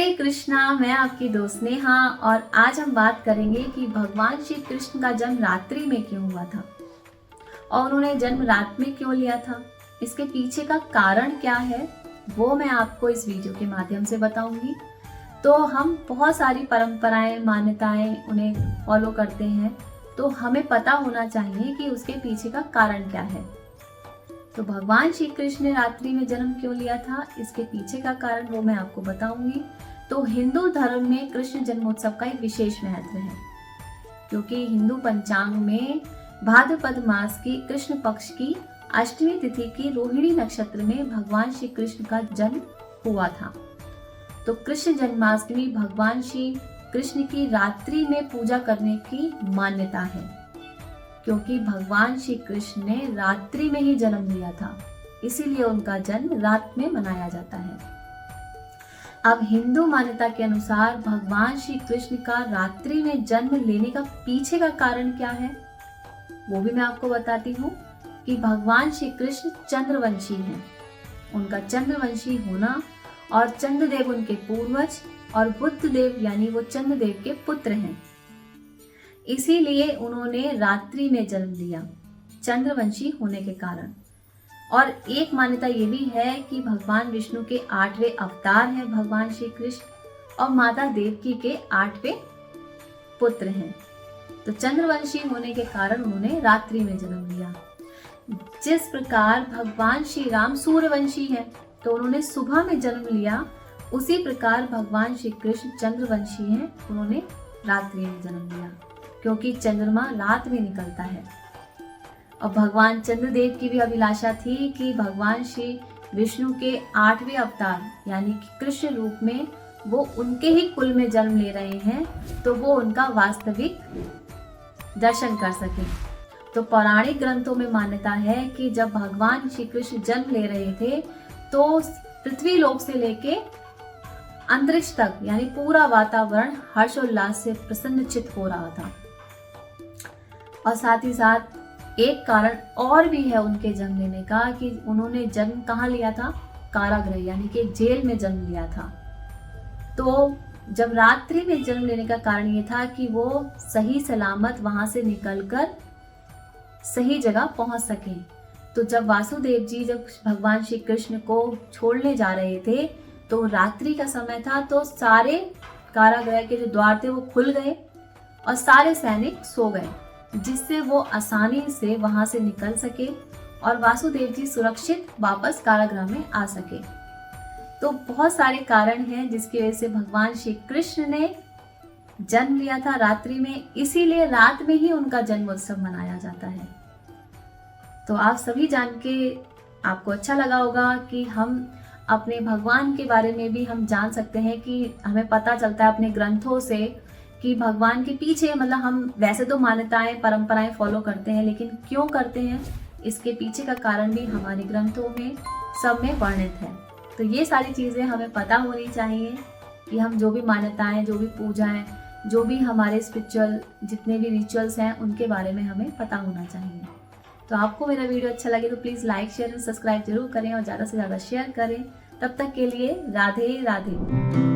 हरे कृष्णा, मैं आपकी दोस्त नेहा और आज हम बात करेंगे कि भगवान श्री कृष्ण का जन्म रात्रि में क्यों हुआ था और उन्होंने जन्म रात में क्यों लिया था। इसके पीछे का कारण क्या है वो मैं आपको इस वीडियो के माध्यम से बताऊंगी। तो हम बहुत सारी परंपराएं, मान्यताएं उन्हें फॉलो करते हैं, तो हमें पता होना चाहिए कि उसके पीछे का कारण क्या है। तो भगवान श्री कृष्ण ने रात्रि में जन्म क्यों लिया था, इसके पीछे का कारण वो मैं आपको बताऊंगी। तो हिंदू धर्म में कृष्ण जन्मोत्सव का एक विशेष महत्व है, क्योंकि हिंदू पंचांग में भाद्रपद मास की कृष्ण पक्ष की अष्टमी तिथि की रोहिणी नक्षत्र में भगवान श्री कृष्ण का जन्म हुआ था। तो कृष्ण जन्माष्टमी भगवान श्री कृष्ण की रात्रि में पूजा करने की मान्यता है, क्योंकि भगवान श्री कृष्ण ने रात्रि में ही जन्म लिया था, इसीलिए उनका जन्म रात में मनाया जाता है। अब हिंदू मान्यता के अनुसार भगवान श्री कृष्ण का रात्रि में जन्म लेने का पीछे का कारण क्या है वो भी मैं आपको बताती हूँ। कि भगवान श्री कृष्ण चंद्रवंशी हैं, उनका चंद्रवंशी होना और चंद्रदेव उनके पूर्वज और बुद्ध देव यानी वो चंद्रदेव के पुत्र हैं, इसीलिए उन्होंने रात्रि में जन्म लिया चंद्रवंशी होने के कारण। और एक मान्यता ये भी है कि भगवान विष्णु के 8वें अवतार हैं भगवान श्री कृष्ण और माता देवकी के 8वें पुत्र हैं। तो चंद्रवंशी होने के कारण उन्होंने रात्रि में जन्म लिया। जिस प्रकार भगवान श्री राम सूर्यवंशी हैं, तो उन्होंने सुबह में जन्म लिया, उसी प्रकार भगवान श्री कृष्ण चंद्रवंशी हैं, उन्होंने रात्रि में जन्म लिया, क्योंकि चंद्रमा रात में निकलता है। और भगवान चंद्रदेव की भी अभिलाषा थी कि भगवान श्री विष्णु के 8वें अवतार यानी कि कृष्ण रूप में वो उनके ही कुल में जन्म ले रहे हैं, तो वो उनका वास्तविक दर्शन कर सके। तो पौराणिक ग्रंथों में मान्यता है कि जब भगवान श्री कृष्ण जन्म ले रहे थे तो पृथ्वी लोक से लेके अंतरिक्ष तक यानी पूरा वातावरण हर्षोल्लास से प्रसन्नचित्त हो रहा था। और साथ ही साथ एक कारण और भी है उनके जन्म लेने का कि उन्होंने जन्म कहाँ लिया था, कारागृह यानी कि जेल में जन्म लिया था। तो जब रात्रि में जन्म लेने का कारण ये था कि वो सही सलामत वहां से निकलकर सही जगह पहुंच सके। तो जब वासुदेव जी जब भगवान श्री कृष्ण को छोड़ने जा रहे थे तो रात्रि का समय था, तो सारे कारागृह के जो द्वार थे वो खुल गए और सारे सैनिक सो गए, जिससे वो आसानी से वहां से निकल सके और वासुदेव जी सुरक्षित वापस कारागृह में आ सके। तो बहुत सारे कारण हैं जिसकी वजह से भगवान श्री कृष्ण ने जन्म लिया था रात्रि में, इसीलिए रात में ही उनका जन्मोत्सव मनाया जाता है। तो आप सभी जान के आपको अच्छा लगा होगा कि हम अपने भगवान के बारे में भी हम जान सकते हैं, कि हमें पता चलता है अपने ग्रंथों से कि भगवान के पीछे मतलब हम वैसे तो मान्यताएं, परंपराएं फॉलो करते हैं, लेकिन क्यों करते हैं इसके पीछे का कारण भी हमारे ग्रंथों में सब में वर्णित है। तो ये सारी चीज़ें हमें पता होनी चाहिए कि हम जो भी मान्यताएं, जो भी पूजाएं, जो भी हमारे स्पिरिचुअल जितने भी रिचुअल्स हैं उनके बारे में हमें पता होना चाहिए। तो आपको मेरा वीडियो अच्छा लगे तो प्लीज़ लाइक, शेयर और सब्सक्राइब जरूर करें और ज़्यादा से ज़्यादा शेयर करें। तब तक के लिए राधे राधे।